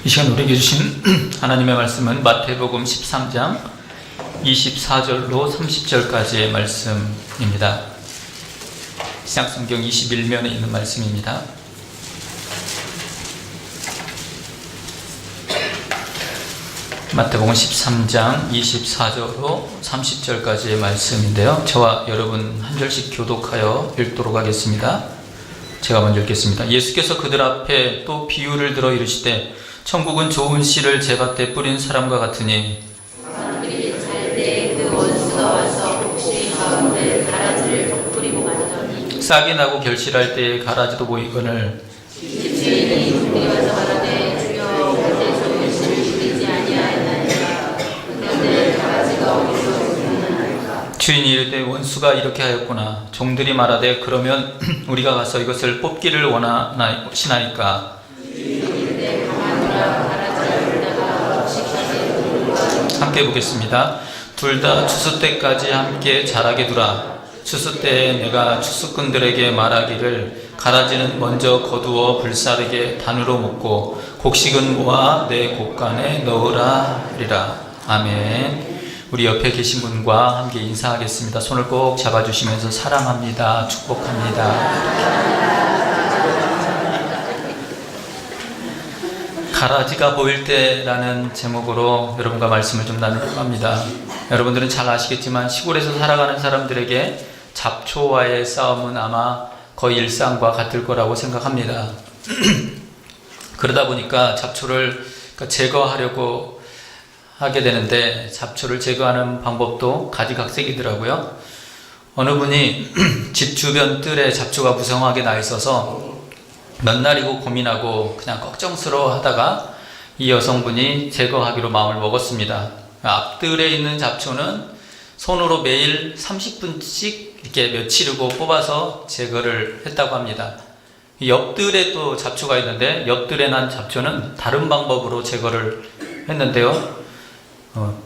이 시간 우리에게 주신 하나님의 말씀은 마태복음 13장 24절로 30절까지의 말씀입니다. 시작성경 21면에 있는 말씀입니다. 마태복음 13장 24절로 30절까지의 말씀인데요. 저와 여러분 한 절씩 교독하여 읽도록 하겠습니다. 제가 먼저 읽겠습니다. 예수께서 그들 앞에 또 비유를 들어 이르시되 천국은 좋은 씨를 제밭에 뿌린 사람과 같으니 사람들이 잘 때 그 원수가 와서 곡식 가운데 가라지를 뿌리고 가더니 싹이 나고 결실할 때에 가라지도 보이거늘 집주인이 그들이 와서 말하되 주여 그때 좋은 씨를 뿌리지 아니하였나이까 그런데 가라지가 어디서 생겨나나이까. 주인이 이르되 원수가 이렇게 하였구나. 종들이 말하되 그러면 우리가 가서 이것을 뽑기를 원하시나이까. 함께 보겠습니다. 둘 다 추수 때까지 함께 자라게 두라. 추수 때에 내가 추수꾼들에게 말하기를 가라지는 먼저 거두어 불사르게 단으로 묶고 곡식은 모아 내 곡간에 넣으라 하리라. 아멘. 우리 옆에 계신 분과 함께 인사하겠습니다. 손을 꼭 잡아주시면서 사랑합니다, 축복합니다. 가라지가 보일 때라는 제목으로 여러분과 말씀을 좀 나누려고 합니다. 여러분들은 잘 아시겠지만 시골에서 살아가는 사람들에게 잡초와의 싸움은 아마 거의 일상과 같을 거라고 생각합니다. 그러다 보니까 잡초를 제거하려고 하게 되는데 잡초를 제거하는 방법도 가지각색이더라고요. 어느 분이 집 주변 뜰에 잡초가 무성하게 나 있어서 몇 날이고 고민하고 그냥 걱정스러워 하다가 이 여성분이 제거하기로 마음을 먹었습니다. 앞뜰에 있는 잡초는 손으로 매일 30분씩 이렇게 며칠이고 뽑아서 제거를 했다고 합니다. 옆뜰에 또 잡초가 있는데 옆뜰에 난 잡초는 다른 방법으로 제거를 했는데요.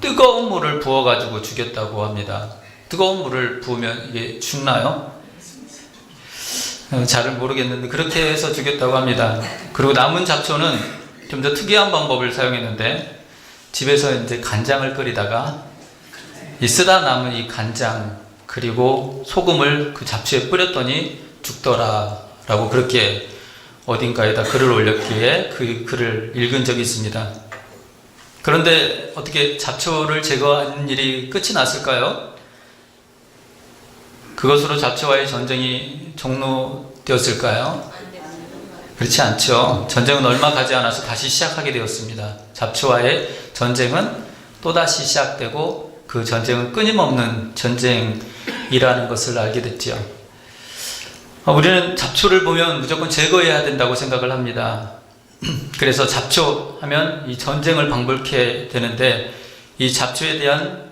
뜨거운 물을 부어가지고 죽였다고 합니다. 뜨거운 물을 부으면 이게 죽나요? 잘은 모르겠는데 그렇게 해서 죽였다고 합니다. 그리고 남은 잡초는 좀 더 특이한 방법을 사용했는데 집에서 이제 간장을 끓이다가 이 쓰다 남은 이 간장 그리고 소금을 그 잡초에 뿌렸더니 죽더라 라고 그렇게 어딘가에다 글을 올렸기에 그 글을 읽은 적이 있습니다. 그런데 어떻게 잡초를 제거하는 일이 끝이 났을까요? 그것으로 잡초와의 전쟁이 종료되었을까요? 그렇지 않죠. 전쟁은 얼마 가지 않아서 다시 시작하게 되었습니다. 잡초와의 전쟁은 또다시 시작되고 그 전쟁은 끊임없는 전쟁이라는 것을 알게 됐죠. 우리는 잡초를 보면 무조건 제거해야 된다고 생각을 합니다. 그래서 잡초 하면 이 전쟁을 방불케 되는데 이 잡초에 대한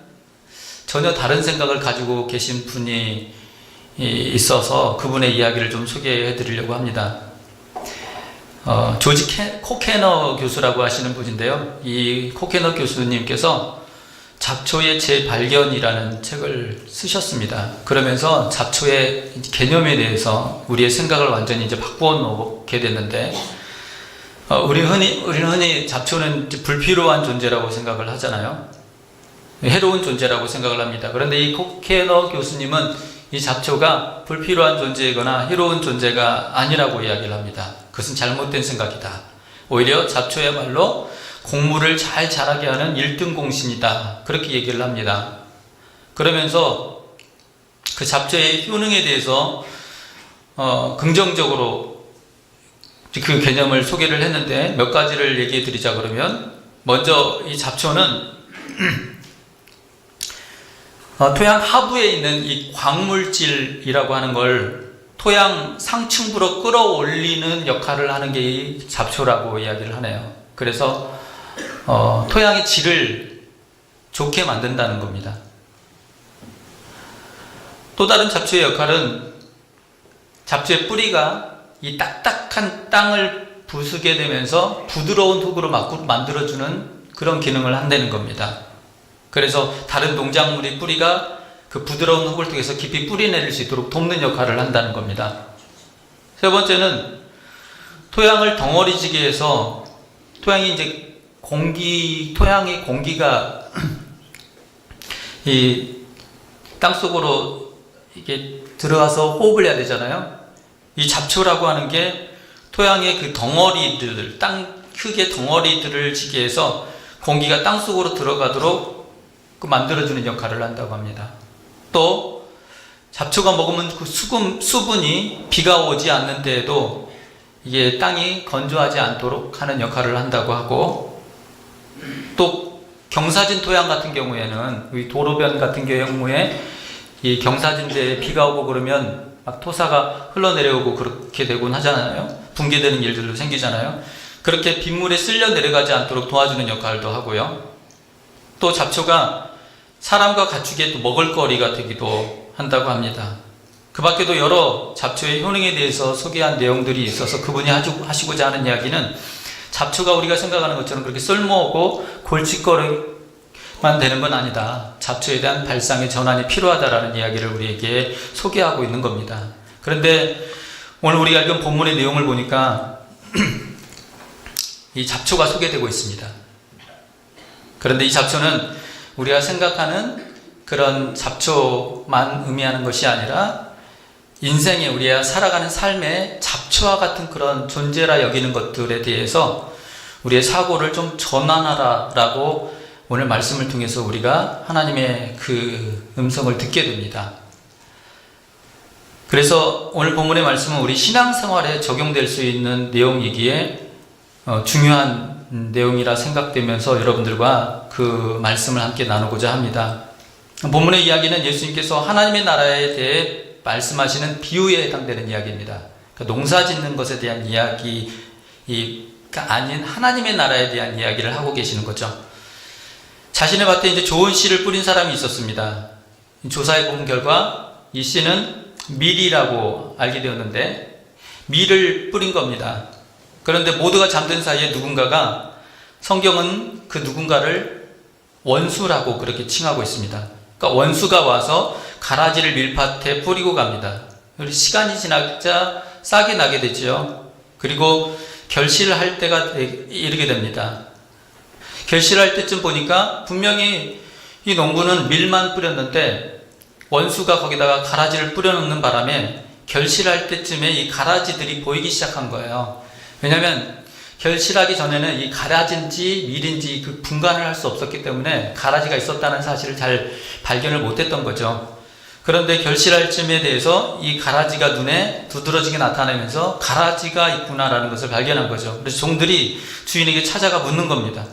전혀 다른 생각을 가지고 계신 분이 있어서 그분의 이야기를 좀 소개해 드리려고 합니다. 조지 코케너 교수라고 하시는 분인데요. 이 코케너 교수님께서 잡초의 재발견이라는 책을 쓰셨습니다. 그러면서 잡초의 개념에 대해서 우리의 생각을 완전히 이제 바꾸어 놓게 됐는데, 우리는 흔히 잡초는 불필요한 존재라고 생각을 하잖아요. 해로운 존재라고 생각을 합니다. 그런데 이 코케너 교수님은 이 잡초가 불필요한 존재이거나 해로운 존재가 아니라고 이야기를 합니다. 그것은 잘못된 생각이다. 오히려 잡초야말로 곡물을 잘 자라게 하는 1등 공신이다. 그렇게 얘기를 합니다. 그러면서 그 잡초의 효능에 대해서 긍정적으로 그 개념을 소개를 했는데 몇 가지를 얘기해 드리자 그러면, 먼저 이 잡초는 토양 하부에 있는 이 광물질이라고 하는 걸 토양 상층부로 끌어올리는 역할을 하는 게 이 잡초라고 이야기를 하네요. 그래서 토양의 질을 좋게 만든다는 겁니다. 또 다른 잡초의 역할은 잡초의 뿌리가 이 딱딱한 땅을 부수게 되면서 부드러운 흙으로 만들어주는 그런 기능을 한다는 겁니다. 그래서 다른 농작물의 뿌리가 그 부드러운 흙을 통해서 깊이 뿌리내릴 수 있도록 돕는 역할을 한다는 겁니다. 세 번째는 토양을 덩어리지게 해서 토양이 이제 토양의 공기가 이 땅속으로 이게 들어가서 호흡을 해야 되잖아요. 이 잡초라고 하는 게 토양의 그 덩어리들, 땅 크게 덩어리들을 지게 해서 공기가 땅속으로 들어가도록 그 만들어주는 역할을 한다고 합니다. 또 잡초가 먹으면 그 수분이 비가 오지 않는 데에도 이게 땅이 건조하지 않도록 하는 역할을 한다고 하고, 또 경사진 토양 같은 경우에는 이 도로변 같은 경우에 이 경사진대에 비가 오고 그러면 막 토사가 흘러내려오고 그렇게 되곤 하잖아요. 붕괴되는 일들도 생기잖아요. 그렇게 빗물에 쓸려 내려가지 않도록 도와주는 역할도 하고요. 또 잡초가 사람과 가축의 또 먹을거리가 되기도 한다고 합니다. 그 밖에도 여러 잡초의 효능에 대해서 소개한 내용들이 있어서 그분이 하시고자 하는 이야기는 잡초가 우리가 생각하는 것처럼 그렇게 쓸모없고 골칫거리만 되는 건 아니다. 잡초에 대한 발상의 전환이 필요하다라는 이야기를 우리에게 소개하고 있는 겁니다. 그런데 오늘 우리가 읽은 본문의 내용을 보니까 이 잡초가 소개되고 있습니다. 그런데 이 잡초는 우리가 생각하는 그런 잡초만 의미하는 것이 아니라 인생에 우리가 살아가는 삶의 잡초와 같은 그런 존재라 여기는 것들에 대해서 우리의 사고를 좀 전환하라라고 오늘 말씀을 통해서 우리가 하나님의 그 음성을 듣게 됩니다. 그래서 오늘 본문의 말씀은 우리 신앙생활에 적용될 수 있는 내용이기에 중요한 내용이라 생각되면서 여러분들과 그 말씀을 함께 나누고자 합니다. 본문의 이야기는 예수님께서 하나님의 나라에 대해 말씀하시는 비유에 해당되는 이야기입니다. 그러니까 농사 짓는 것에 대한 이야기가 아닌 하나님의 나라에 대한 이야기를 하고 계시는 거죠. 자신의 밭에 이제 좋은 씨를 뿌린 사람이 있었습니다. 조사해 본 결과 이 씨는 밀이라고 알게 되었는데 밀을 뿌린 겁니다. 그런데 모두가 잠든 사이에 누군가가, 성경은 그 누군가를 원수라고 그렇게 칭하고 있습니다. 그러니까 원수가 와서 가라지를 밀밭에 뿌리고 갑니다. 시간이 지나자 싹이 나게 되죠. 그리고 결실을 할 때가 이르게 됩니다. 결실할 때쯤 보니까 분명히 이 농부는 밀만 뿌렸는데 원수가 거기다가 가라지를 뿌려놓는 바람에 결실할 때쯤에 이 가라지들이 보이기 시작한 거예요. 왜냐하면 결실하기 전에는 이 가라지인지 밀인지 그 분간을 할 수 없었기 때문에 가라지가 있었다는 사실을 잘 발견을 못했던 거죠. 그런데 결실할 쯤에 대해서 이 가라지가 눈에 두드러지게 나타나면서 가라지가 있구나라는 것을 발견한 거죠. 그래서 종들이 주인에게 찾아가 묻는 겁니다.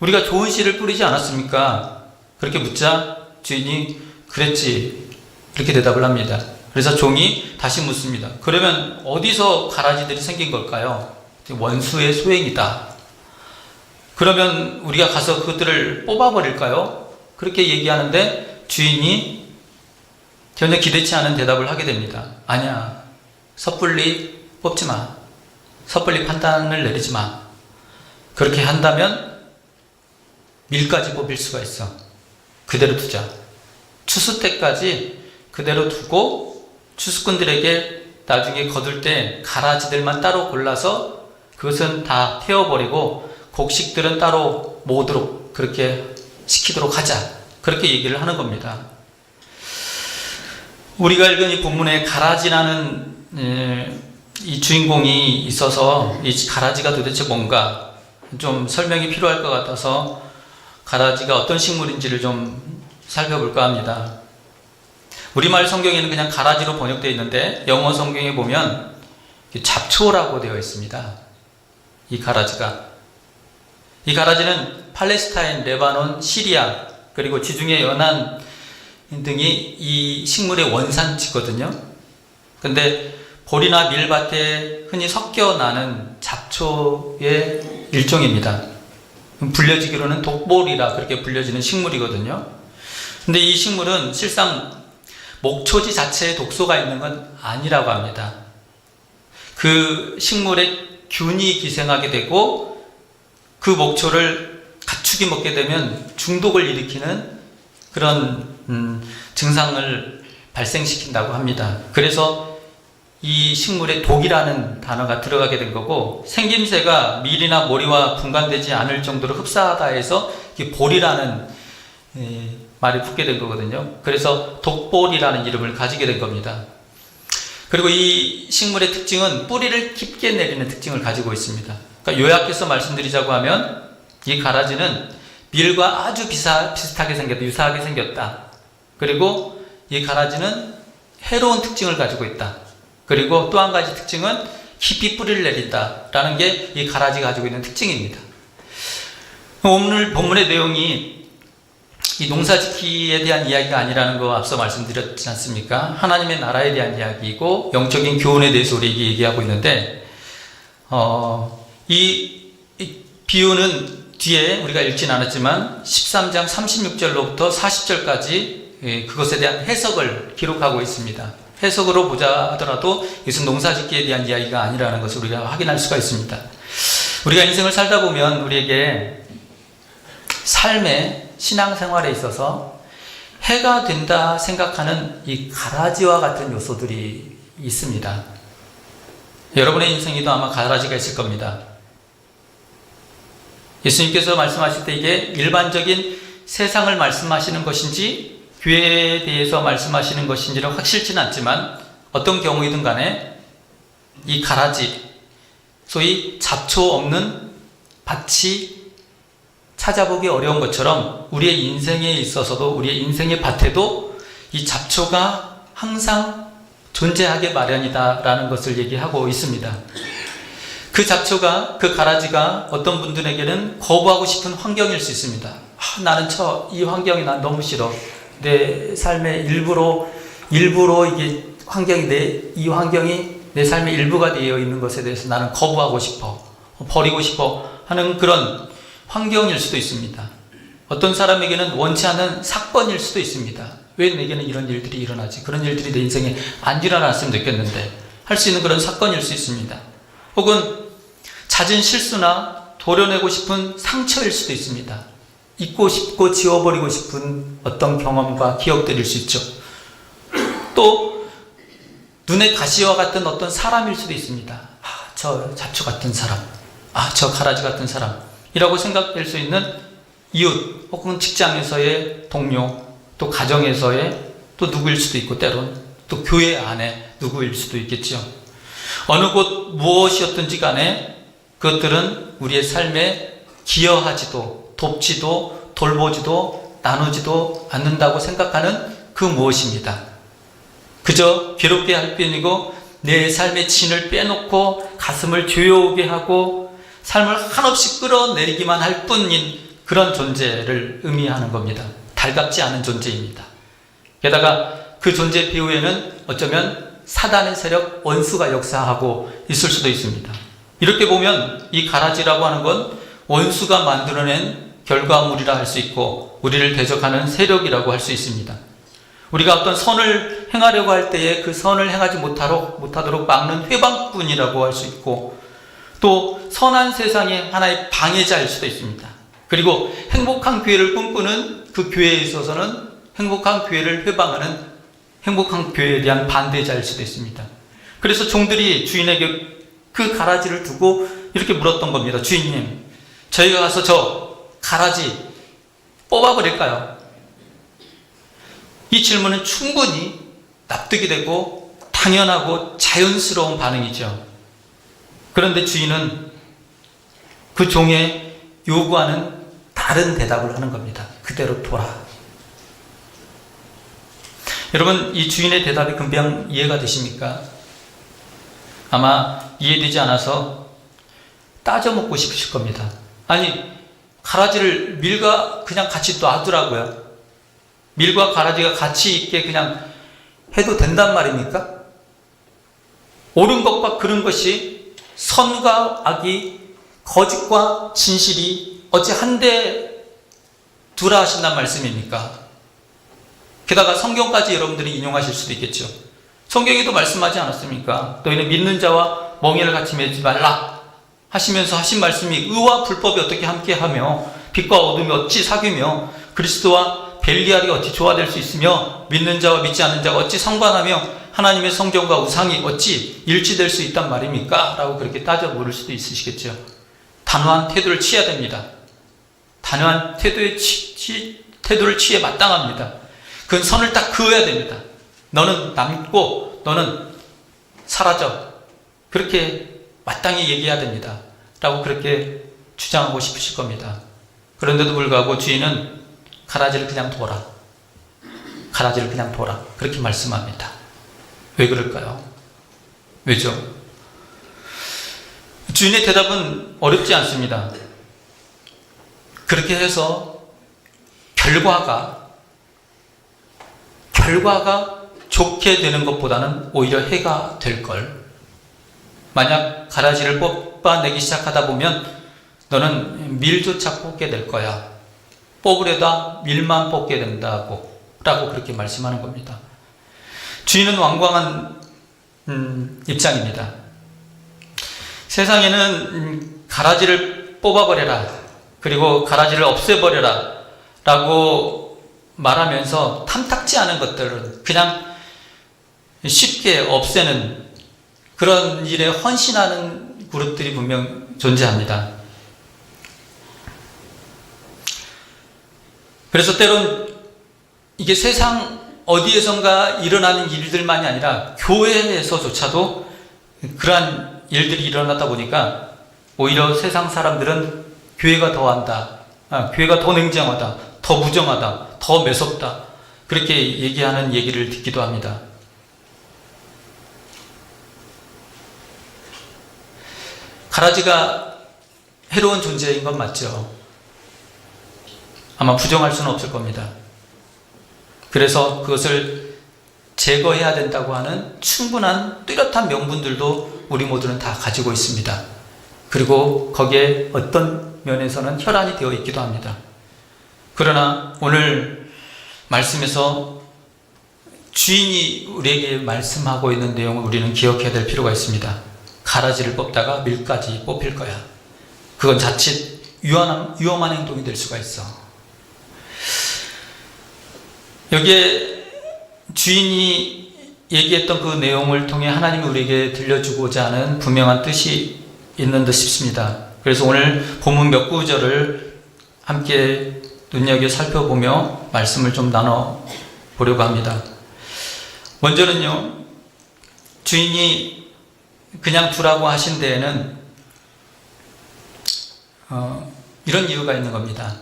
우리가 좋은 씨를 뿌리지 않았습니까? 그렇게 묻자 주인이 그랬지, 이렇게 대답을 합니다. 그래서 종이 다시 묻습니다. 그러면 어디서 가라지들이 생긴 걸까요? 원수의 소행이다. 그러면 우리가 가서 그것들을 뽑아버릴까요? 그렇게 얘기하는데 주인이 전혀 기대치 않은 대답을 하게 됩니다. 아니야, 섣불리 뽑지 마. 섣불리 판단을 내리지 마. 그렇게 한다면 밀까지 뽑힐 수가 있어. 그대로 두자. 추수 때까지 그대로 두고 추수꾼들에게 나중에 거둘 때 가라지들만 따로 골라서 그것은 다 태워버리고 곡식들은 따로 모으도록 그렇게 시키도록 하자. 그렇게 얘기를 하는 겁니다. 우리가 읽은 이 본문에 가라지라는 이 주인공이 있어서 이 가라지가 도대체 뭔가 좀 설명이 필요할 것 같아서 가라지가 어떤 식물인지를 좀 살펴볼까 합니다. 우리말 성경에는 그냥 가라지로 번역되어 있는데 영어 성경에 보면 잡초라고 되어 있습니다. 이 가라지는 팔레스타인, 레바논, 시리아 그리고 지중해 연안 등이 이 식물의 원산지거든요. 근데 보리나 밀밭에 흔히 섞여 나는 잡초의 일종입니다. 불려지기로는 독보리라 그렇게 불려지는 식물이거든요. 근데 이 식물은 실상 목초지 자체에 독소가 있는 건 아니라고 합니다. 그 식물에 균이 기생하게 되고 그 목초를 가축이 먹게 되면 중독을 일으키는 그런 증상을 발생시킨다고 합니다. 그래서 이 식물에 독이라는 단어가 들어가게 된 거고, 생김새가 밀이나 모리와 분간되지 않을 정도로 흡사하다 해서 볼이라는 말이 붙게 된 거거든요. 그래서 독볼이라는 이름을 가지게 된 겁니다. 그리고 이 식물의 특징은 뿌리를 깊게 내리는 특징을 가지고 있습니다. 그러니까 요약해서 말씀드리자고 하면 이 가라지는 밀과 아주 비슷하게 생겼다, 유사하게 생겼다. 그리고 이 가라지는 해로운 특징을 가지고 있다. 그리고 또 한 가지 특징은 깊이 뿌리를 내린다라는 게 이 가라지가 가지고 있는 특징입니다. 오늘 본문의 내용이 이 농사짓기에 대한 이야기가 아니라는 거 앞서 말씀드렸지 않습니까? 하나님의 나라에 대한 이야기이고 영적인 교훈에 대해서 우리에게 얘기하고 있는데, 이 비유는 뒤에 우리가 읽진 않았지만 13장 36절로부터 40절까지 그것에 대한 해석을 기록하고 있습니다. 해석으로 보자 하더라도 이것은 농사짓기에 대한 이야기가 아니라는 것을 우리가 확인할 수가 있습니다. 우리가 인생을 살다 보면 우리에게 삶의 신앙생활에 있어서 해가 된다 생각하는 이 가라지와 같은 요소들이 있습니다. 여러분의 인생에도 아마 가라지가 있을 겁니다. 예수님께서 말씀하실 때 이게 일반적인 세상을 말씀하시는 것인지 교회에 대해서 말씀하시는 것인지는 확실치는 않지만 어떤 경우이든 간에 이 가라지, 소위 잡초 없는 밭이 찾아보기 어려운 것처럼 우리의 인생에 있어서도, 우리의 인생의 밭에도 이 잡초가 항상 존재하게 마련이다라는 것을 얘기하고 있습니다. 그 잡초가, 그 가라지가 어떤 분들에게는 거부하고 싶은 환경일 수 있습니다. 나는 이 환경이 난 너무 싫어. 내 삶의 일부로 이게 이 환경이 내 삶의 일부가 되어 있는 것에 대해서 나는 거부하고 싶어, 버리고 싶어 하는 그런 환경일 수도 있습니다. 어떤 사람에게는 원치 않는 사건일 수도 있습니다. 왜 내게는 이런 일들이 일어나지? 그런 일들이 내 인생에 안 일어났으면 좋겠는데 할 수 있는 그런 사건일 수 있습니다. 혹은 잦은 실수나 도려내고 싶은 상처일 수도 있습니다. 잊고 싶고 지워버리고 싶은 어떤 경험과 기억들일 수 있죠. 또 눈의 가시와 같은 어떤 사람일 수도 있습니다. 저 잡초 같은 사람, 저 가라지 같은 사람이라고 생각될 수 있는 이웃 혹은 직장에서의 동료, 또 가정에서의 또 누구일 수도 있고, 때론 또 교회 안에 누구일 수도 있겠죠. 어느 곳 무엇이었든지 간에 그것들은 우리의 삶에 기여하지도 돕지도 돌보지도 나누지도 않는다고 생각하는 그 무엇입니다. 그저 괴롭게 할 뿐이고 내 삶의 진을 빼놓고 가슴을 조여오게 하고 삶을 한없이 끌어내리기만 할 뿐인 그런 존재를 의미하는 겁니다. 달갑지 않은 존재입니다. 게다가 그 존재 배후에는 어쩌면 사단의 세력, 원수가 역사하고 있을 수도 있습니다. 이렇게 보면 이 가라지라고 하는 건 원수가 만들어낸 결과물이라 할 수 있고 우리를 대적하는 세력이라고 할 수 있습니다. 우리가 어떤 선을 행하려고 할 때에 그 선을 행하지 못하도록 막는 회방꾼이라고 할 수 있고, 또 선한 세상의 하나의 방해자일 수도 있습니다. 그리고 행복한 교회를 꿈꾸는 그 교회에 있어서는 행복한 교회를 회방하는 행복한 교회에 대한 반대자일 수도 있습니다. 그래서 종들이 주인에게 그 가라지를 두고 이렇게 물었던 겁니다. 주인님, 저희가 가서 저 가라지 뽑아버릴까요? 이 질문은 충분히 납득이 되고 당연하고 자연스러운 반응이죠. 그런데 주인은 그 종의 요구하는 다른 대답을 하는 겁니다. 그대로 둬라. 여러분, 이 주인의 대답이 금방 이해가 되십니까? 아마 이해되지 않아서 따져먹고 싶으실 겁니다. 아니, 가라지를 밀과 그냥 같이 놔두라고요? 밀과 가라지가 같이 있게 그냥 해도 된단 말입니까? 옳은 것과 그른 것이, 선과 악이, 거짓과 진실이 어찌 한데 두라 하신단 말씀입니까? 게다가 성경까지 여러분들이 인용하실 수도 있겠죠. 성경에도 말씀하지 않았습니까? 너희는 믿는 자와 멍에를 같이 매지 말라 하시면서 하신 말씀이 의와 불법이 어떻게 함께하며 빛과 어둠이 어찌 사귀며 그리스도와 벨리알이 어찌 조화될 수 있으며 믿는 자와 믿지 않는 자가 어찌 상관하며 하나님의 성전과 우상이 어찌 일치될 수 있단 말입니까? 라고 그렇게 따져 물을 수도 있으시겠죠. 단호한 태도를 취해야 됩니다. 단호한 태도를 취해 마땅합니다. 그건 선을 딱 그어야 됩니다. 너는 남고 너는 사라져. 그렇게 마땅히 얘기해야 됩니다. 라고 그렇게 주장하고 싶으실 겁니다. 그런데도 불구하고 주인은 가라지를 그냥 둬라. 가라지를 그냥 둬라. 그렇게 말씀합니다. 왜 그럴까요? 왜죠? 주인의 대답은 어렵지 않습니다. 그렇게 해서 결과가 좋게 되는 것보다는 오히려 해가 될 걸. 만약 가라지를 뽑아내기 시작하다 보면 너는 밀조차 뽑게 될 거야. 뽑으려다 밀만 뽑게 된다고 라고 그렇게 말씀하는 겁니다. 주인은 완강한 입장입니다. 세상에는 가라지를 뽑아버려라, 그리고 가라지를 없애버려라 라고 말하면서 탐탁지 않은 것들은 그냥 쉽게 없애는 그런 일에 헌신하는 그룹들이 분명 존재합니다. 그래서 때론 이게 세상 어디에선가 일어나는 일들만이 아니라 교회에서조차도 그러한 일들이 일어나다 보니까 오히려 세상 사람들은 교회가 더한다, 교회가 더 냉정하다, 더 무정하다, 더 매섭다, 그렇게 얘기하는 얘기를 듣기도 합니다. 가라지가 해로운 존재인 건 맞죠. 아마 부정할 수는 없을 겁니다. 그래서 그것을 제거해야 된다고 하는 충분한 뚜렷한 명분들도 우리 모두는 다 가지고 있습니다. 그리고 거기에 어떤 면에서는 혈안이 되어 있기도 합니다. 그러나 오늘 말씀에서 주인이 우리에게 말씀하고 있는 내용을 우리는 기억해야 될 필요가 있습니다. 가라지를 뽑다가 밀까지 뽑힐 거야. 그건 자칫 위험한 행동이 될 수가 있어. 여기에 주인이 얘기했던 그 내용을 통해 하나님이 우리에게 들려주고자 하는 분명한 뜻이 있는 듯 싶습니다. 그래서 오늘 본문 몇 구절을 함께 눈여겨 살펴보며 말씀을 좀 나눠보려고 합니다. 먼저는요, 주인이 그냥 두라고 하신 데에는 이런 이유가 있는 겁니다.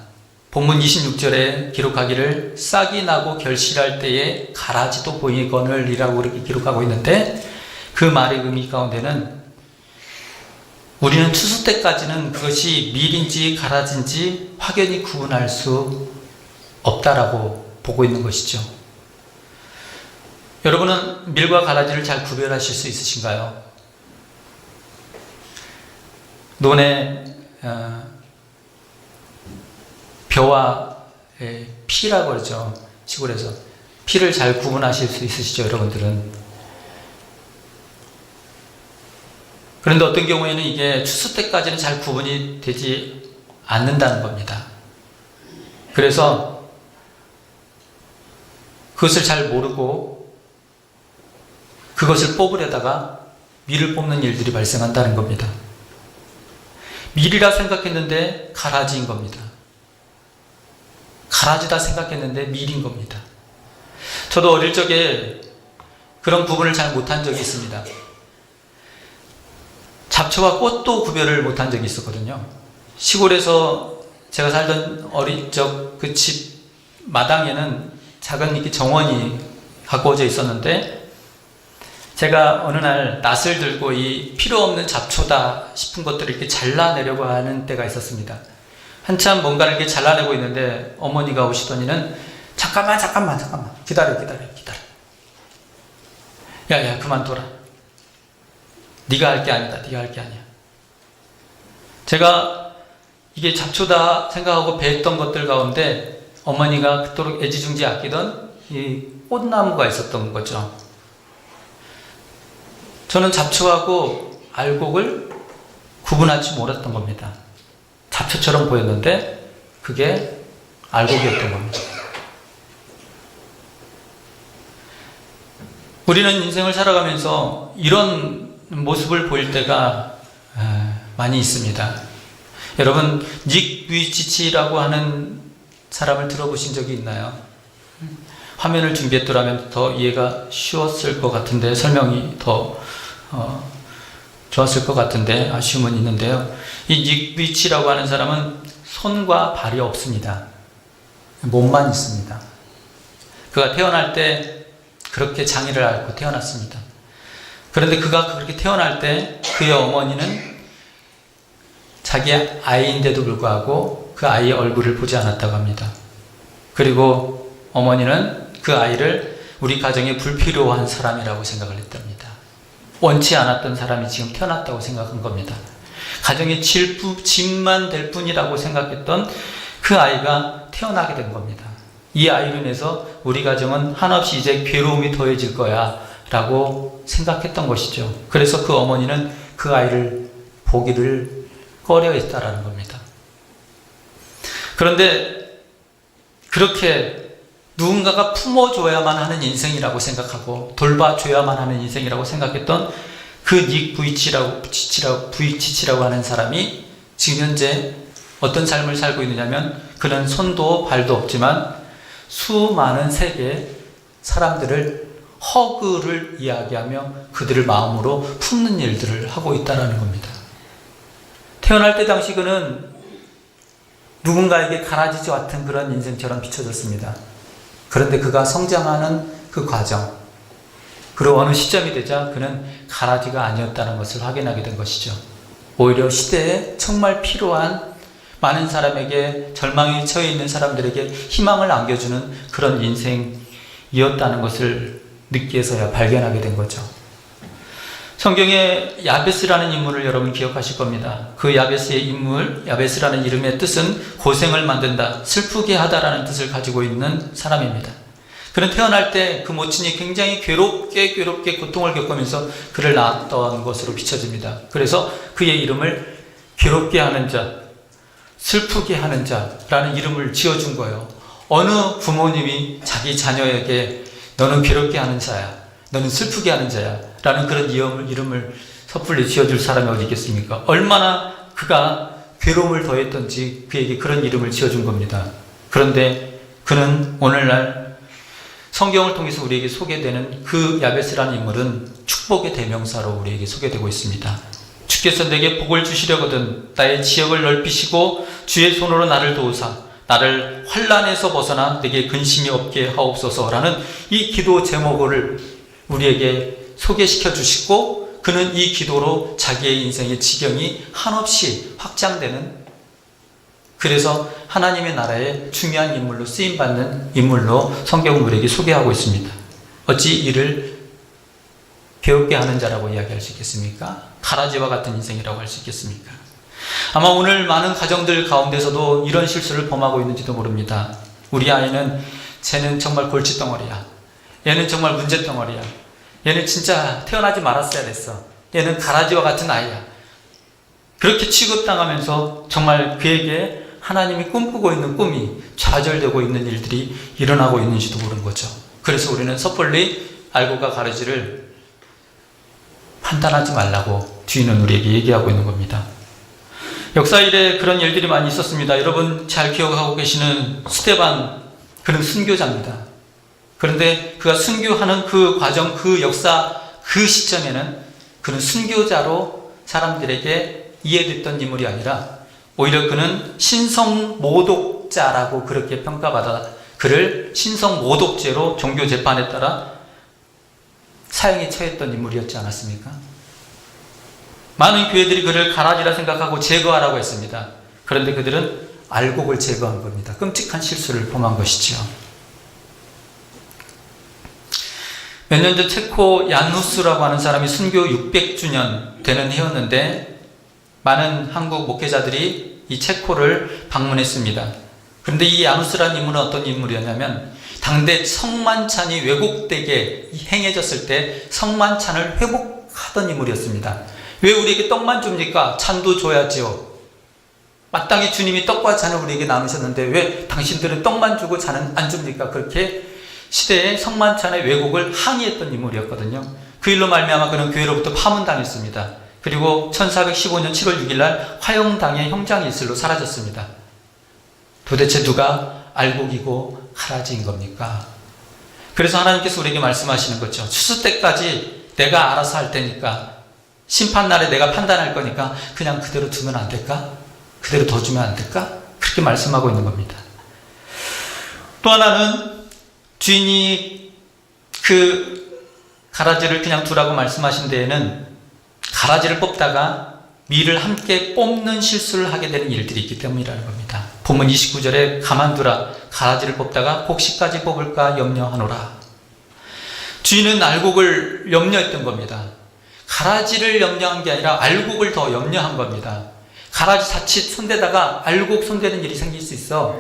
본문 26절에 기록하기를 싹이 나고 결실할 때에 가라지도 보이거늘 이라고 그렇게 기록하고 있는데, 그 말의 의미 가운데는 우리는 추수 때까지는 그것이 밀인지 가라지인지 확연히 구분할 수 없다라고 보고 있는 것이죠. 여러분은 밀과 가라지를 잘 구별하실 수 있으신가요? 논에 벼와 피라고 그러죠. 시골에서 피를 잘 구분하실 수 있으시죠, 여러분들은? 그런데 어떤 경우에는 이게 추수 때까지는 잘 구분이 되지 않는다는 겁니다. 그래서 그것을 잘 모르고 그것을 뽑으려다가 밀을 뽑는 일들이 발생한다는 겁니다. 밀이라 생각했는데 가라지인 겁니다. 가라지다 생각했는데 밀인 겁니다. 저도 어릴 적에 그런 구분을 잘 못한 적이 있습니다. 잡초와 꽃도 구별을 못한 적이 있었거든요. 시골에서 제가 살던 어릴 적 그 집 마당에는 작은 이렇게 정원이 가꾸어져 있었는데, 제가 어느 날 낫을 들고 이 필요 없는 잡초다 싶은 것들을 이렇게 잘라내려고 하는 때가 있었습니다. 한참 뭔가를 이렇게 잘라내고 있는데 어머니가 오시더니는 잠깐만 기다려. 야 그만둬라. 네가 할 게 아니다. 제가 이게 잡초다 생각하고 베었던 것들 가운데 어머니가 그토록 애지중지 아끼던 이 꽃나무가 있었던 거죠. 저는 잡초하고 알곡을 구분하지 못했던 겁니다. 잡초처럼 보였는데 그게 알곡이었던 겁니다. 우리는 인생을 살아가면서 이런 모습을 보일 때가 많이 있습니다. 여러분, 닉 부이치치라고 하는 사람을 들어보신 적이 있나요? 화면을 준비했더라면 더 이해가 쉬웠을 것 같은데, 설명이 더 좋았을 것 같은데 아쉬움은 있는데요. 이 닉 부이치라고 하는 사람은 손과 발이 없습니다. 몸만 있습니다. 그가 태어날 때 그렇게 장애를 앓고 태어났습니다. 그런데 그가 그렇게 태어날 때 그의 어머니는 자기 아이인데도 불구하고 그 아이의 얼굴을 보지 않았다고 합니다. 그리고 어머니는 그 아이를 우리 가정에 불필요한 사람이라고 생각을 했답니다. 원치 않았던 사람이 지금 태어났다고 생각한 겁니다. 가정의 짐만 될 뿐이라고 생각했던 그 아이가 태어나게 된 겁니다. 이 아이로 인해서 우리 가정은 한없이 이제 괴로움이 더해질 거야 라고 생각했던 것이죠. 그래서 그 어머니는 그 아이를 보기를 꺼려했다라는 겁니다. 그런데 그렇게 누군가가 품어줘야만 하는 인생이라고 생각하고 돌봐줘야만 하는 인생이라고 생각했던 그 닉 부이치치라고 하는 사람이 지금 현재 어떤 삶을 살고 있느냐면, 그는 손도 발도 없지만 수많은 세계의 사람들을 허그를 이야기하며 그들을 마음으로 품는 일들을 하고 있다는 겁니다. 태어날 때 당시 그는 누군가에게 가라지 같은 그런 인생처럼 비춰졌습니다. 그런데 그가 성장하는 그 과정, 그리고 어느 시점이 되자 그는 가라지가 아니었다는 것을 확인하게 된 것이죠. 오히려 시대에 정말 필요한 많은 사람에게, 절망에 처해 있는 사람들에게 희망을 안겨주는 그런 인생이었다는 것을 느끼해서야 발견하게 된 거죠. 성경에 야베스라는 인물을 여러분 기억하실 겁니다. 그 야베스의 인물, 야베스라는 이름의 뜻은 고생을 만든다, 슬프게 하다라는 뜻을 가지고 있는 사람입니다. 그는 태어날 때 그 모친이 굉장히 괴롭게 고통을 겪으면서 그를 낳았던 것으로 비춰집니다. 그래서 그의 이름을 괴롭게 하는 자, 슬프게 하는 자라는 이름을 지어준 거예요. 어느 부모님이 자기 자녀에게 너는 괴롭게 하는 자야, 너는 슬프게 하는 자야 라는 그런 이름을 섣불리 지어줄 사람이 어디 있겠습니까? 얼마나 그가 괴로움을 더했던지 그에게 그런 이름을 지어준 겁니다. 그런데 그는 오늘날 성경을 통해서 우리에게 소개되는 그 야베스라는 인물은 축복의 대명사로 우리에게 소개되고 있습니다. 주께서 내게 복을 주시려거든 나의 지역을 넓히시고 주의 손으로 나를 도우사 나를 환난에서 벗어나 내게 근심이 없게 하옵소서라는 이 기도 제목을 우리에게 소개시켜 주시고, 그는 이 기도로 자기의 인생의 지경이 한없이 확장되는, 그래서 하나님의 나라의 중요한 인물로 쓰임받는 인물로 성경은 우리에게 소개하고 있습니다. 어찌 이를 괴롭게 하는 자라고 이야기할 수 있겠습니까? 가라지와 같은 인생이라고 할 수 있겠습니까? 아마 오늘 많은 가정들 가운데서도 이런 실수를 범하고 있는지도 모릅니다. 우리 아이는 쟤는 정말 골칫덩어리야, 얘는 정말 문제덩어리야, 얘는 진짜 태어나지 말았어야 됐어, 얘는 가라지와 같은 아이야, 그렇게 취급당하면서 정말 그에게 하나님이 꿈꾸고 있는 꿈이 좌절되고 있는 일들이 일어나고 있는지도 모르는 거죠. 그래서 우리는 섣불리 알고가 가르지를 판단하지 말라고 뒤는 우리에게 얘기하고 있는 겁니다. 역사 이래 그런 일들이 많이 있었습니다. 여러분 잘 기억하고 계시는 스데반, 그는 순교자입니다. 그런데 그가 순교하는 그 과정, 그 역사, 그 시점에는 그는 순교자로 사람들에게 이해됐던 인물이 아니라 오히려 그는 신성모독자라고 그렇게 평가받아 그를 신성모독죄로 종교재판에 따라 사형에 처했던 인물이었지 않았습니까? 많은 교회들이 그를 가라지라 생각하고 제거하라고 했습니다. 그런데 그들은 알곡을 제거한 겁니다. 끔찍한 실수를 범한 것이지요. 몇 년 전 체코 얀후스라고 하는 사람이 순교 600주년 되는 해였는데 많은 한국 목회자들이 이 체코를 방문했습니다. 그런데 이 야누스라는 인물은 어떤 인물이었냐면, 당대 성만찬이 왜곡되게 행해졌을 때 성만찬을 회복하던 인물이었습니다. 왜 우리에게 떡만 줍니까? 찬도 줘야지요. 마땅히 주님이 떡과 잔을 우리에게 나누셨는데 왜 당신들은 떡만 주고 잔은 안 줍니까? 그렇게 시대에 성만찬의 왜곡을 항의했던 인물이었거든요. 그 일로 말미암아 그는 교회로부터 파문당했습니다. 그리고 1415년 7월 6일 날 화영당의 형장이 있을로 사라졌습니다. 도대체 누가 알곡이고 가라지인 겁니까? 그래서 하나님께서 우리에게 말씀하시는 거죠. 추수 때까지 내가 알아서 할 테니까, 심판날에 내가 판단할 거니까 그냥 그대로 두면 안 될까? 그대로 둬주면 안 될까? 그렇게 말씀하고 있는 겁니다. 또 하나는 주인이 그 가라지를 그냥 두라고 말씀하신 데에는 가라지를 뽑다가 밀을 함께 뽑는 실수를 하게 되는 일들이 있기 때문이라는 겁니다. 본문 29절에 가만두라, 가라지를 뽑다가 곡식까지 뽑을까 염려하노라. 주인은 알곡을 염려했던 겁니다. 가라지를 염려한 게 아니라 알곡을 더 염려한 겁니다. 가라지 자칫 손대다가 알곡 손대는 일이 생길 수 있어.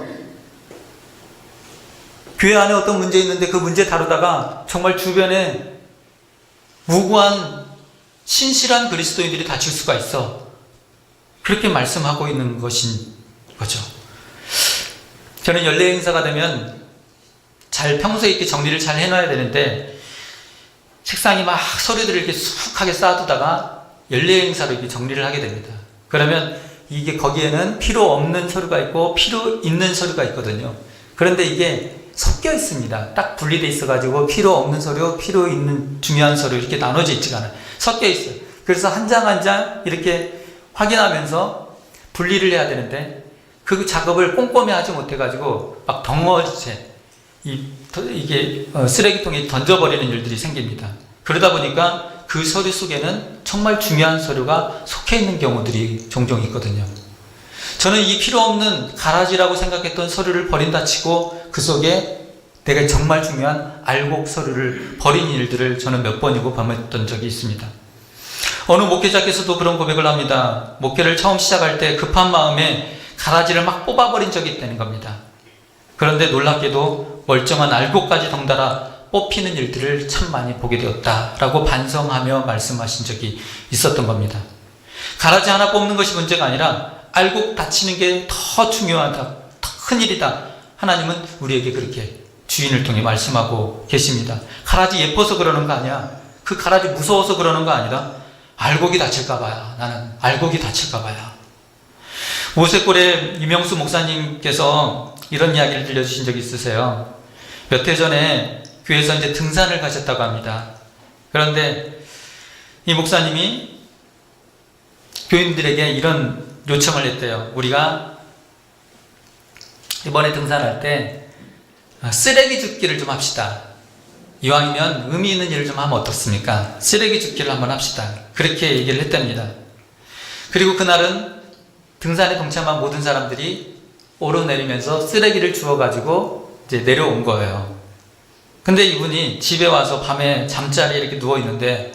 교회 안에 어떤 문제 있는데 그 문제 다루다가 정말 주변에 무고한 신실한 그리스도인들이 다칠 수가 있어. 그렇게 말씀하고 있는 것인 거죠. 저는 연례 행사가 되면 평소에 이렇게 정리를 잘 해놔야 되는데, 책상이 막 서류들을 이렇게 수북하게 쌓아두다가 연례 행사로 이렇게 정리를 하게 됩니다. 그러면 이게 거기에는 필요 없는 서류가 있고 필요 있는 서류가 있거든요. 그런데 이게 섞여 있습니다. 딱 분리되어 있어가지고 필요 없는 서류, 필요 있는 중요한 서류 이렇게 나눠져 있지가 않아요. 섞여 있어요. 그래서 한 장 한 장 이렇게 확인하면서 분리를 해야 되는데 그 작업을 꼼꼼히 하지 못해가지고 막 덩어리째 이게 쓰레기통에 던져버리는 일들이 생깁니다. 그러다 보니까 그 서류 속에는 정말 중요한 서류가 속해 있는 경우들이 종종 있거든요. 저는 이 필요 없는 가라지라고 생각했던 서류를 버린다 치고 그 속에 내가 정말 중요한 알곡 서류를 버린 일들을 저는 몇 번이고 범했던 적이 있습니다. 어느 목회자께서도 그런 고백을 합니다. 목회를 처음 시작할 때 급한 마음에 가라지를 막 뽑아버린 적이 있다는 겁니다. 그런데 놀랍게도 멀쩡한 알곡까지 덩달아 뽑히는 일들을 참 많이 보게 되었다라고 반성하며 말씀하신 적이 있었던 겁니다. 가라지 하나 뽑는 것이 문제가 아니라 알곡 다치는 게 더 중요하다, 더 큰일이다. 하나님은 우리에게 그렇게 주인을 통해 말씀하고 계십니다. 가라지 예뻐서 그러는 거 아니야. 그 가라지 무서워서 그러는 거 아니라 알곡이 다칠까 봐야. 나는 알곡이 다칠까 봐야. 모세골의 유명수 목사님께서 이런 이야기를 들려주신 적이 있으세요. 몇 해 전에 교회에서 이제 등산을 가셨다고 합니다. 그런데 이 목사님이 교인들에게 이런 요청을 했대요. 우리가 이번에 등산할 때 쓰레기 줍기를 좀 합시다. 이왕이면 의미 있는 일을 좀 하면 어떻습니까? 쓰레기 줍기를 한번 합시다. 그렇게 얘기를 했답니다. 그리고 그날은 등산에 동참한 모든 사람들이 오르내리면서 쓰레기를 주워가지고 이제 내려온 거예요. 근데 이분이 집에 와서 밤에 잠자리에 이렇게 누워있는데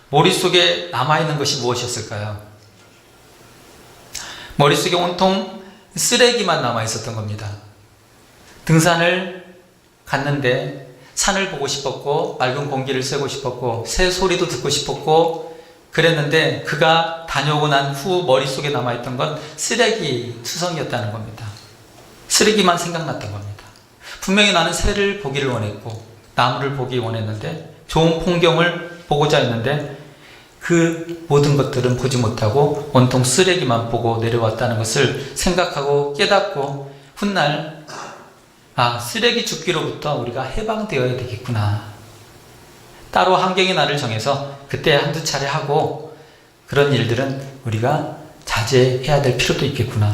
머릿속에 남아있는 것이 무엇이었을까요? 머릿속에 온통 쓰레기만 남아있었던 겁니다. 등산을 갔는데 산을 보고 싶었고 맑은 공기를 쐬고 싶었고 새 소리도 듣고 싶었고 그랬는데 그가 다녀오고 난 후 머릿속에 남아있던 건 쓰레기 투성이었다는 겁니다. 쓰레기만 생각났던 겁니다. 분명히 나는 새를 보기를 원했고 나무를 보기 원했는데 좋은 풍경을 보고자 했는데 그 모든 것들은 보지 못하고 온통 쓰레기만 보고 내려왔다는 것을 생각하고 깨닫고 훗날 쓰레기 줍기로부터 우리가 해방되어야 되겠구나. 따로 환경의 날을 정해서 그때 한두 차례 하고 그런 일들은 우리가 자제해야 될 필요도 있겠구나.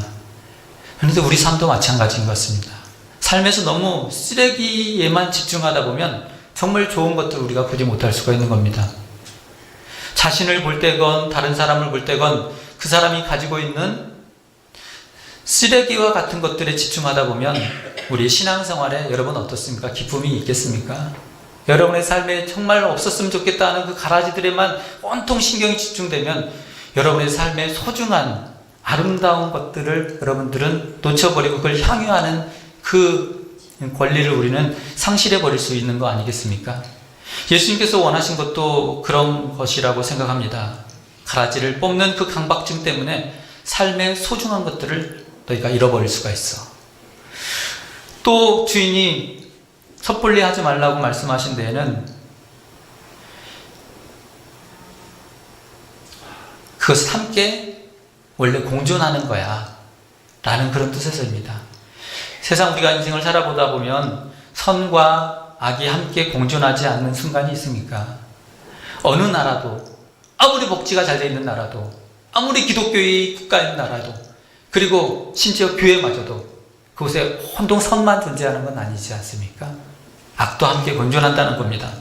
그런데 우리 삶도 마찬가지인 것 같습니다. 삶에서 너무 쓰레기에만 집중하다 보면 정말 좋은 것들 우리가 보지 못할 수가 있는 겁니다. 자신을 볼 때건 다른 사람을 볼 때건 그 사람이 가지고 있는 쓰레기와 같은 것들에 집중하다 보면 우리 신앙생활에 여러분 어떻습니까? 기쁨이 있겠습니까? 여러분의 삶에 정말 없었으면 좋겠다 하는 그 가라지들에만 온통 신경이 집중되면 여러분의 삶에 소중한 아름다운 것들을 여러분들은 놓쳐버리고 그걸 향유하는 그 권리를 우리는 상실해버릴 수 있는 거 아니겠습니까? 예수님께서 원하신 것도 그런 것이라고 생각합니다. 가라지를 뽑는 그 강박증 때문에 삶의 소중한 것들을 너희가 잃어버릴 수가 있어. 또 주인이 섣불리 하지 말라고 말씀하신 데에는 그것을 함께 원래 공존하는 거야 라는 그런 뜻에서입니다. 세상 우리가 인생을 살아보다 보면 선과 악이 함께 공존하지 않는 순간이 있습니까? 어느 나라도, 아무리 복지가 잘 되어 있는 나라도, 아무리 기독교의 국가인 나라도, 그리고 심지어 교회마저도 그곳에 혼동 선만 존재하는 건 아니지 않습니까? 악도 함께 공존한다는 겁니다.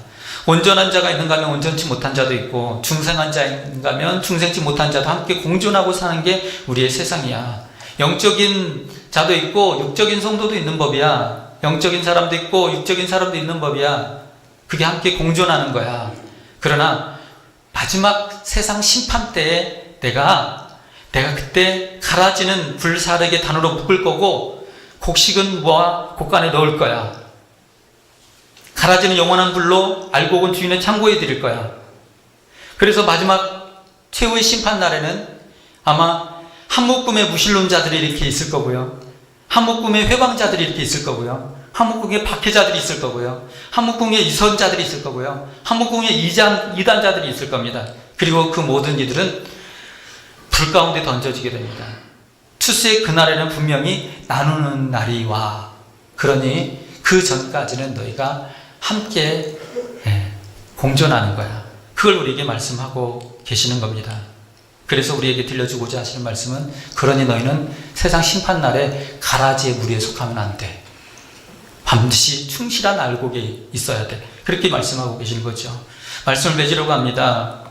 온전한 자가 있는가 하면 온전치 못한 자도 있고, 중생한 자인가 하면 중생치 못한 자도 함께 공존하고 사는 게 우리의 세상이야. 영적인 자도 있고 육적인 성도도 있는 법이야. 영적인 사람도 있고 육적인 사람도 있는 법이야. 그게 함께 공존하는 거야. 그러나 마지막 세상 심판 때에 내가 그때 갈아지는 불사르게 단으로 묶을 거고, 곡식은 모아 곡간에 넣을 거야. 갈아지는 영원한 불로 알곡은 주인의 창고에 드릴 거야. 그래서 마지막 최후의 심판 날에는 아마 한 묶음의 무신론자들이 이렇게 있을 거고요, 한 묶음의 회방자들이 이렇게 있을 거고요, 한 묶음의 박해자들이 있을 거고요, 한 묶음의 이선자들이 있을 거고요, 한 묶음의 이단자들이 있을 겁니다. 그리고 그 모든 이들은 불 가운데 던져지게 됩니다. 추수의 그날에는 분명히 나누는 날이 와. 그러니 그 전까지는 너희가 함께 공존하는 거야. 그걸 우리에게 말씀하고 계시는 겁니다. 그래서 우리에게 들려주고자 하시는 말씀은, 그러니 너희는 세상 심판날에 가라지의 무리에 속하면 안 돼. 반드시 충실한 알곡에 있어야 돼. 그렇게 말씀하고 계시는 거죠. 말씀을 맺으려고 합니다.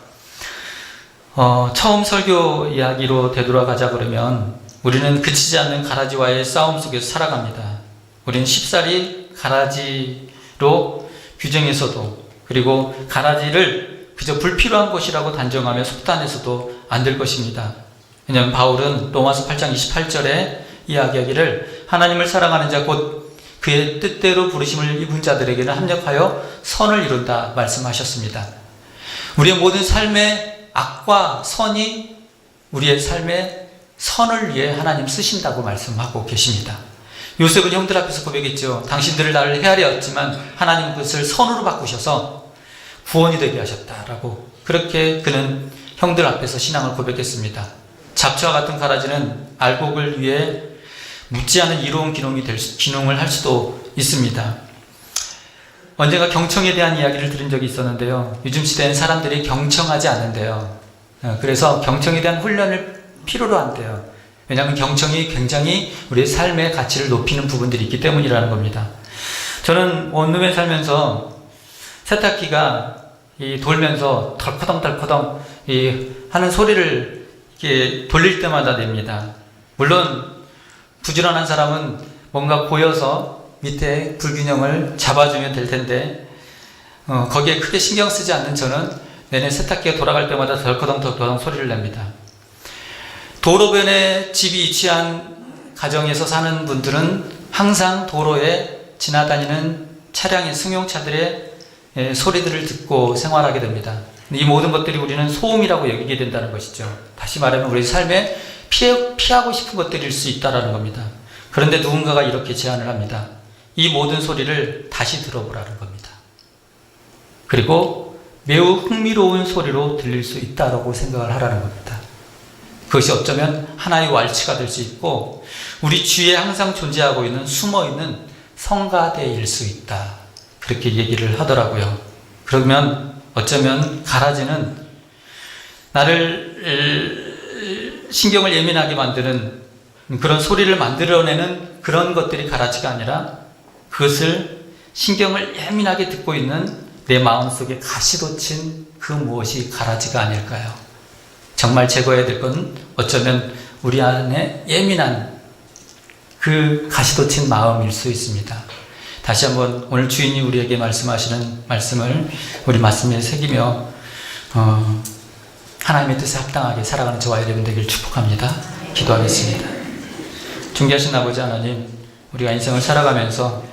처음 설교 이야기로 되돌아가자 그러면 우리는 그치지 않는 가라지와의 싸움 속에서 살아갑니다. 우리는 쉽사리 가라지로 규정해서도, 그리고 가라지를 그저 불필요한 것이라고 단정하며 속단해서도 안 될 것입니다. 왜냐하면 바울은 로마서 8장 28절에 이야기하기를 하나님을 사랑하는 자 곧 그의 뜻대로 부르심을 입은 자들에게는 합력하여 선을 이룬다 말씀하셨습니다. 우리의 모든 삶의 악과 선이 우리의 삶의 선을 위해 하나님 쓰신다고 말씀하고 계십니다. 요셉은 형들 앞에서 고백했죠. 당신들을 나를 헤아려였지만 하나님 그것을 선으로 바꾸셔서 구원이 되게 하셨다라고, 그렇게 그는 형들 앞에서 신앙을 고백했습니다. 잡초와 같은 가라지는 알곡을 위해 묻지 않은 이로운 기능을 할 수도 있습니다. 언젠가 경청에 대한 이야기를 들은 적이 있었는데요. 요즘 시대엔 사람들이 경청하지 않는데요. 그래서 경청에 대한 훈련을 필요로 한대요. 왜냐하면 경청이 굉장히 우리의 삶의 가치를 높이는 부분들이 있기 때문이라는 겁니다. 저는 원룸에 살면서 세탁기가 돌면서 덜커덩덜커덩 하는 소리를 이렇게 돌릴 때마다 냅니다. 물론 부지런한 사람은 뭔가 고여서 밑에 불균형을 잡아주면 될 텐데, 거기에 크게 신경 쓰지 않는 저는 내내 세탁기가 돌아갈 때마다 덜커덩덜커덩 소리를 냅니다. 도로변에 집이 위치한 가정에서 사는 분들은 항상 도로에 지나다니는 차량의 승용차들의 소리들을 듣고 생활하게 됩니다. 이 모든 것들이 우리는 소음이라고 여기게 된다는 것이죠. 다시 말하면 우리 삶에 피하고 싶은 것들일 수 있다는 겁니다. 그런데 누군가가 이렇게 제안을 합니다. 이 모든 소리를 다시 들어보라는 겁니다. 그리고 매우 흥미로운 소리로 들릴 수 있다고 생각을 하라는 겁니다. 그것이 어쩌면 하나의 왈츠가 될 수 있고, 우리 주위에 항상 존재하고 있는 숨어있는 성가대일 수 있다, 그렇게 얘기를 하더라고요. 그러면 어쩌면 가라지는 나를 신경을 예민하게 만드는 그런 소리를 만들어내는 그런 것들이 가라지가 아니라, 그것을 신경을 예민하게 듣고 있는 내 마음속에 가시돋친 그 무엇이 가라지가 아닐까요? 정말 제거해야 될 건 어쩌면 우리 안에 예민한 그 가시돋친 마음일 수 있습니다. 다시 한번 오늘 주인이 우리에게 말씀하시는 말씀을 우리 말씀에 새기며 하나님의 뜻에 합당하게 살아가는 저와 여러분 되길 축복합니다. 기도하겠습니다. 존귀하신 아버지 하나님, 우리가 인생을 살아가면서